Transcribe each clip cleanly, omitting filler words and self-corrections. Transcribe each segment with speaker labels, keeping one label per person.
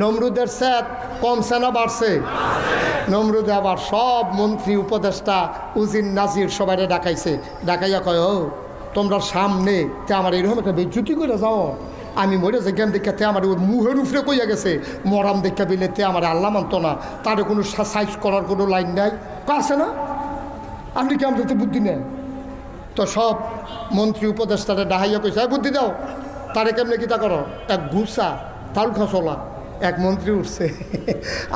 Speaker 1: নমরুদের স্যাত কমছে না বাড়ছে? নমরুদে আবার সব মন্ত্রী উপদেষ্টা উজির নাজির সবাই ডাকাইছে, ডাকাইয়া কয়, ও তোমরা সামনে তে আমার এরকম একটা বেজ্জুতি করে যাও, আমি মরে যে জ্ঞান দেখা তে আমার ওই মুহের উপরে কইয়া গেছে, মরাম দেখা বিলে তে আমার আল্লাহ মানত না, তার কোনো সাইজ করার কোনো লাইন নাই, আছে না? আপনি কি আমাদের বুদ্ধি নেন? তো সব মন্ত্রী উপদেষ্টারে ডাহাইয়া কইছে, বুদ্ধি দাও, তারে কেমনে কিতা করো, এক গুসা তাল খসলা। এক মন্ত্রী উঠছে,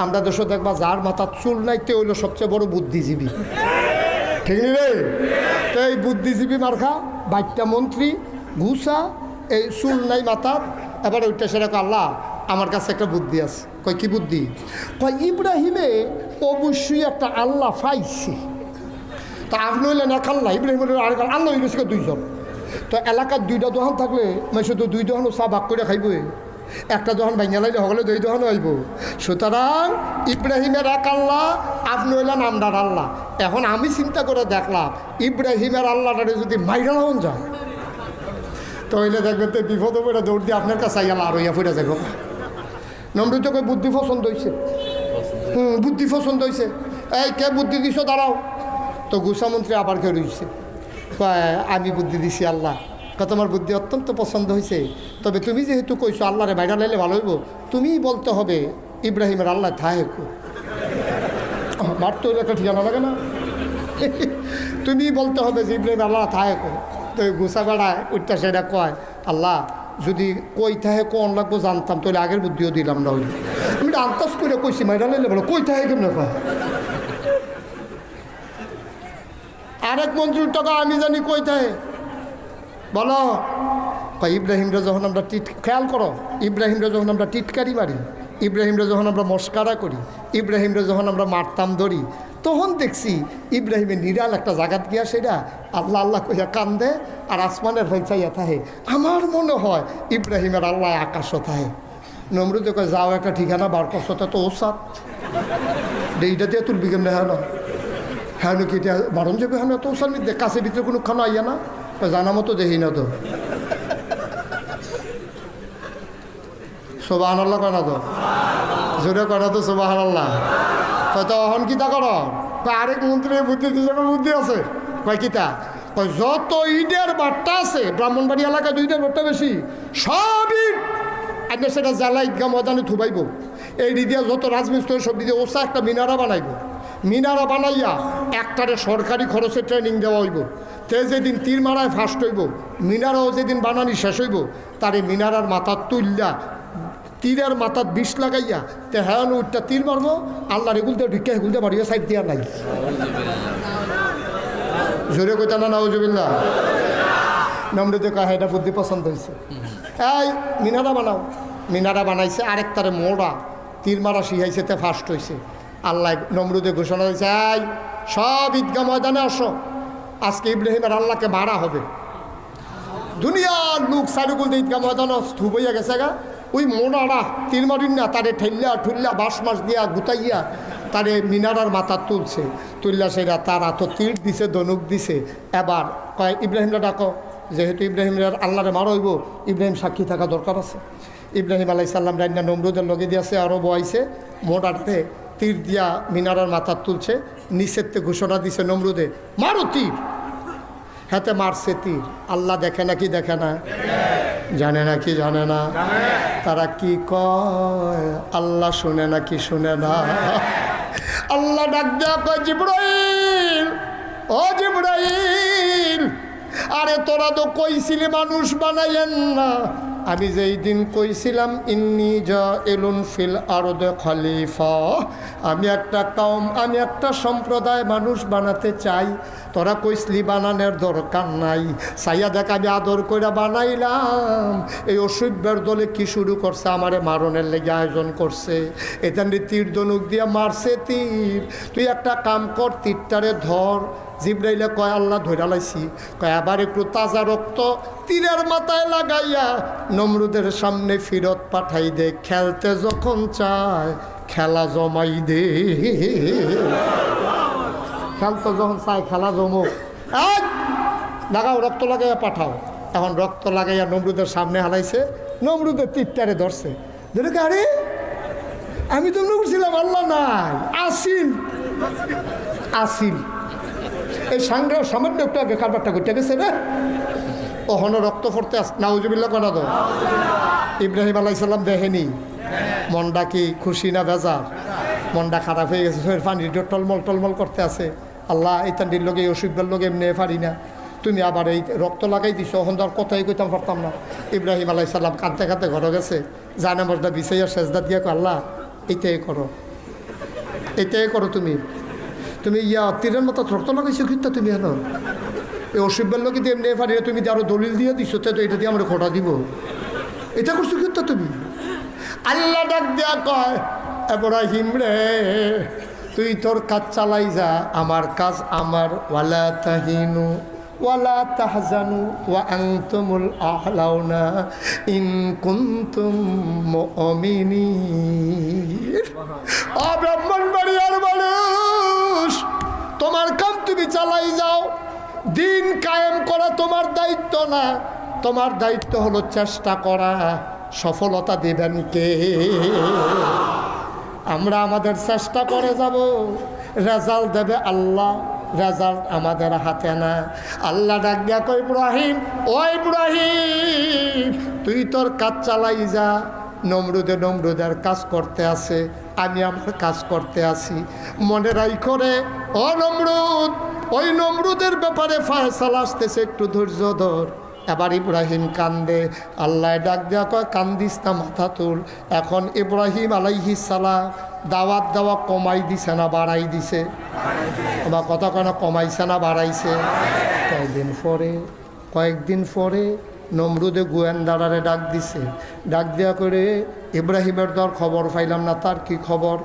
Speaker 1: আমরা দেশ দেখবা যার মাথার চুল নাই তে হইল সবচেয়ে বড় বুদ্ধিজীবী, ঠিক নি রে? তো এই বুদ্ধিজীবী মার্খা বাইকটা মন্ত্রী ঘুষা, এই চুল নাই মাথার, এবার ওইটা সেরকম, আল্লাহ আমার কাছে একটা বুদ্ধি আছে। কয় কি বুদ্ধি? কয় ইব্রাহিমে অবশ্যই একটা আল্লাহ পাইছে, তা আপনি হইলেন এক আল্লাহ, ইব্রাহিমের আরেক আল্লাহ হয়ে গেছে দুইজন। তো এলাকার দুইটা দোকান থাকলে মানে শুধু দুই দোকানও চা ভাগ করে খাইব, একটা দোকান ভাঙিয়া লাইলে হলে দুই দোকান হইব। সুতরাং ইব্রাহিমের এক আল্লাহ, আপনি হইলেন আমরার আল্লাহ। এখন আমি চিন্তা করে দেখলাম ইব্রাহিমের আল্লাহটারে যদি মাইরা লাউন যায় তো হইলে দেখবেন তো বিপদ পড়ে দৌড় দিয়ে আপনার কাছে আইয়া আর হইয়া ফুটে যাব। নমরুদ কই বুদ্ধি পছন্দ হয়েছে, বুদ্ধি পছন্দ হয়েছে, এই কে বুদ্ধি দিছ দাঁড়াও। তো গুসামন্ত্রী আবার কেউ রয়েছে, আমি বুদ্ধি দিছি আল্লাহ। তোমার বুদ্ধি অত্যন্ত পছন্দ হয়েছে, তবে তুমি যেহেতু কইছো আল্লাহরে বাইরে লাইলে ভালো হইব, তুমিই বলতে হবে ইব্রাহিমের আল্লাহ থাহে কো। মার তো একটা ঠিকানা লাগে না, তুমি বলতে হবে যে ইব্রাহিম আল্লাহ থাহে কো। তো গুসা বেড়ায় উঠটা সেটা কয়, আল্লাহ যদি কই থাহে কোন লাগবো জানতাম তাহলে আগের বুদ্ধিও দিলাম না, হইল আমি আন্দাজ করে কইছি মাইরা লাইলে বলো কই থাহে কেমন কয়। আরেক মন্ত্রীর টাকা আমি জানি কই থাহে বলো। ইব্রাহিমরা যখন আমরা খেয়াল করো, ইব্রাহিমরা যখন আমরা টিটকারি মারি, ইব্রাহিমরা যখন আমরা মস্কারা করি, ইব্রাহিমরা যখন আমরা মারতাম ধরি, তখন দেখছি ইব্রাহিমের নিরাল একটা জায়গাত গিয়া সেটা আল্লাহ আল্লাহ কইয়া কান্দে আর আসমানের ফেলচাইয়া থাহে। আমার মনে হয় ইব্রাহিমের আল্লাহ আকাশও থাহে। নমরুদে কয় যাও একটা ঠিকানা বার করছো, তো ওসাদ এইটা দিয়ে তুলবি কেমন হ্যাঁ না, হ্যাঁ নাকি এটা বারণ যাবে, হ্যাঁ তো ওসাদ কাছে ভিতরে কোনো খানা আইয়া না, জানা মতো দেখি না তো। সোবাহান আল্লাহ কয় না তো, জোরে কয় না তো সোবাহান আল্লাহ। হয়তো অহন কিতা কর, আরেক মন্ত্রী বুদ্ধি দিচ্ছে, বুদ্ধি আছে। কয় কিতা? কয় যত ইটের বাট্টা আছে ব্রাহ্মণবাড়ি এলাকায়, দুইটার বাট্টা বেশি, সব ইট আপনি সেটা জ্বালা ঈদগাহ ময়দানে থুবাইব। এই দিদিয়া যত রাজমিস্ত্রি সব দিদি ওসা একটা মিনারা বানাইব, মিনারা বানাইয়া একটারে সরকারি খরচে ট্রেনিং দেওয়া হইব। তে যেদিন তীর মারায় ফার্স্ট হইব, মিনারাও যেদিন বানানি শেষ হইব, তারে মিনারার মাথার তুললা তীরের মাথার বিষ লাগাইয়া তে হ্যাঁ উঠটা তীর মারবো, আল্লাহর এগুলতে ঢুকে এগুলতে বাড়িয়ে সাইড দিয়া নাই। জোরে কইতা না নাউজুবিল্লাহ। নমরুদে কয় এটা বুদ্ধি পছন্দ হয়েছে, এই মিনারা বানাও। মিনারা বানাইছে, আরেকটারে মোড়া তীর মারা শিখাইছে, তে ফার্স্ট হয়েছে। আল্লাহ নমরুদে ঘোষণা দিয়েছে, এই সব ঈদগাহ ময়দানে আসো, আজকে ইব্রাহিমের আল্লাহকে মারা হবে। দুনিয়ার লোক সাইডুকুল ঈদগাহ ময়দানে স্থূপ হইয়া গেছে গা, ওই মোনারা তীর মারিন না তারে ঠেল্লা ঠুল্লা বাঁশ মাস দিয়া গুতাইয়া তারে মিনারার মাথা তুলছে, তুললা সেটা তার হাত তীর দিছে, ধনুক দিছে। এবার কয় ইব্রাহিমরা ডাকো, যেহেতু ইব্রাহিমের আল্লাহরে মারা হইব, ইব্রাহিম সাক্ষী থাকা দরকার আছে। ইব্রাহিম আলাইসাল্লাম রান্না নমরুদের লগে দিয়েছে, আরও বয়াইছে, মোটাতে তীর দিয়া মিনারার মাথা তুলছে, নিষেধতে ঘোষণা দিছে নমরুদে, মারো তীর। হাতে মারছে তীর। আল্লাহ দেখে না কি দেখে না, জানে না কি জানে না, তারা কি কয় আল্লাহ শুনে না কি শুনে না। আল্লাহ ডাক দেয়া কয়, জিবরাইল, ও জিবরাইল, আরে তোরা তো কইছিলি মানুষ বানাইয়েন না, আমি যেই দিন কইছিলাম ইন্নী জাইলুন ফিল আরদে খলিফা, আমি একটা কওম, আমি একটা সম্প্রদায় মানুষ বানাতে চাই, তোরা কইসলি বানানোর দরকার নাই, সাইয়া দেখ আমি আদর করে বানাইলাম। এই অসভ্যের দলে কি শুরু করছে, আমারে মারণের লেগে আয়োজন করছে, এখানে তীর ধনুক দিয়ে মারছে তীর। তুই একটা কাম কর, তীরটারে ধর। জিবরাইলে কয় আল্লাহ ধইরা লাইছি, কয় আবার একটু তাজা রক্ত তীরের মাথায় লাগাইয়া নমরুদের সামনে ফিরত পাঠাই দে, খেলতে যখন চায় খেলা জমাই দে। খেলতে যখন চায় খেলা জমুক, লাগাও, রক্ত লাগাইয়া পাঠাও। এখন রক্ত লাগাইয়া নমরুদের সামনে হালাইছে, নমরুদের তীরটারে ধরছে, ধরে আরে আমি তো মনে করছিলাম আল্লাহ নাই, আসিল আসিল। এই সাংগ্রাম সামান্য একটু আগে কারবারটা করতে গেছে না, ওখানে রক্ত পড়তে আস নাউজুবিল্লাহ করা তো। ইব্রাহিম আলাইহিস সালাম দেখেনি মনটা কি খুশি না বেজার? মনটা খারাপ হয়ে গেছে, পানি টলমল টলমল করতে আছে। আল্লাহ এই তান্ডির লোকে অসুখের লোকে এমনি পারি না, তুমি আবার এই রক্ত লাগাই দিছো, ওখান তো আর কথাই কইতাম পারতাম না। ইব্রাহিম আলাইহিস সালাম কাঁদতে কাঁদতে ঘরে গেছে, জানে মজদা বিছাইয়া সেজদা দিয়া আল্লাহ এইটাই করো, এইটাই করো। তুমি তুমি তীরের মতো রক্ত লাগাইছো কিন্তু তুমি হেন এই অসুখের লোকে দিয়ে এমনি পারি না, তুমি আরো দলিল দিয়ে দিছো, তো এটা দিয়ে আমরা খোটা দিব, এটা করছো কিন্তু তুমি। আল্লাহ ডাক দিয়া কয়, ইব্রাহিম রে তুই তোর কাজ চালাই যা, আমার কাজ আমার। ওয়ালা তাহিনু ওয়ালা তাহজানু ওয়া আনতুমুল আ'লাউনা ইন কুনতুম মুমিনিন। ও ব্রাহ্মণবাড়িয়ার মানুষ, তোমার কাম তুমি চালাই যাও, দিন কায়েম করা তোমার দায়িত্ব না, তোমার দায়িত্ব হলো চেষ্টা করা। সফলতা দেবেন কে? আমরা আমাদের চেষ্টা করে যাব, রেজাল্ট দেবে আল্লাহ, রেজাল্ট আমাদের হাতে না। আল্লাহ ডাক দিয়া কই, ইব্রাহিম ও ইব্রাহিম তুই তোর কাজ চালাই যা। নমরুদের কাজ করতে আছে, আমি আমার কাজ করতে আছি। মনে রাই করে ও নমরুদ, ওই নমরুদের ব্যাপারে ফয়সালা আসতেছে, একটু ধৈর্য ধর। এবার ইব্রাহিম কান্দে, আল্লাহ ডাক দেওয়া কয় কান্দিস না, মাথা তুল। এখন ইব্রাহিম আলাইহিস সালাম দাওয়াত দেওয়া কমাই দিছে না বাড়াই দিছে? আমার কথা কেন কমাইছে না বাড়াইছে? কয়েকদিন পরে নমরুদে গোয়েন্দারারে ডাক দিছে, ডাক দেওয়া করে ইব্রাহিমের দর খবর পাইলাম না, তার কি খবর?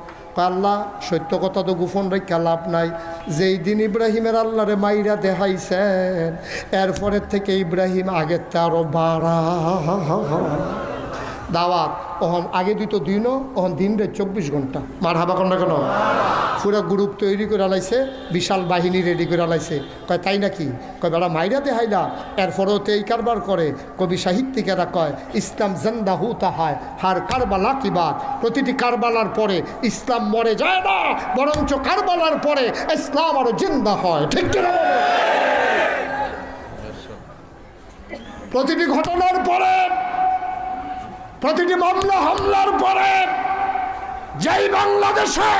Speaker 1: আল্লাহ সত্য কথা তো গোপন রেখা লাভ নাই। যেই দিন ইব্রাহিমের আল্লাহরে মাইরা দেখাইছেন, এরপরের থেকে ইব্রাহিম আগের তে আরো বাড়া দাওয়াত। ওহন আগে দিত দিনও, ওহন দিন রে 24 ঘন্টা। মার হাবা কন্যা কেন? পুরো গ্রুপ তৈরি করে আলাইছে, বিশাল বাহিনী রেডি করে আলাইছে। কয় তাই নাকি? কয় বেড়া মাইরা দেখাইলা, এরপরেও তো এই কারবার করে। কবি সাহিত্যিকেরা কয় ইসলাম জিন্দা হুতা হয় হার কারবালা কি বাত। প্রতিটি কারবালার পরে ইসলাম মরে যায় না, বরঞ্চ কারবালার পরে ইসলাম আরো জিন্দা হয়। ঠিক কিনা? প্রতিটি ঘটনার পরে, প্রতিটি মামলা হামলার পরে, যেই বাংলাদেশে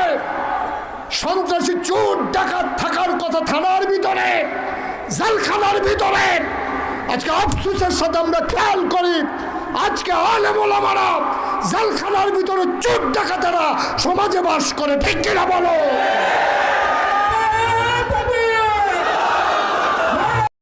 Speaker 1: সন্ত্রাসী চোর ডাকাত থাকার কথা থানার ভিতরে, জেলখানার ভিতরে, আজকে আফসোসের সাথে আমরা খেয়াল করি, আজকে আলেম ওলামারা জেলখানার ভিতরে চোর ডাকাতেরা সমাজে বাস করে। ঠিক কিনা বলো?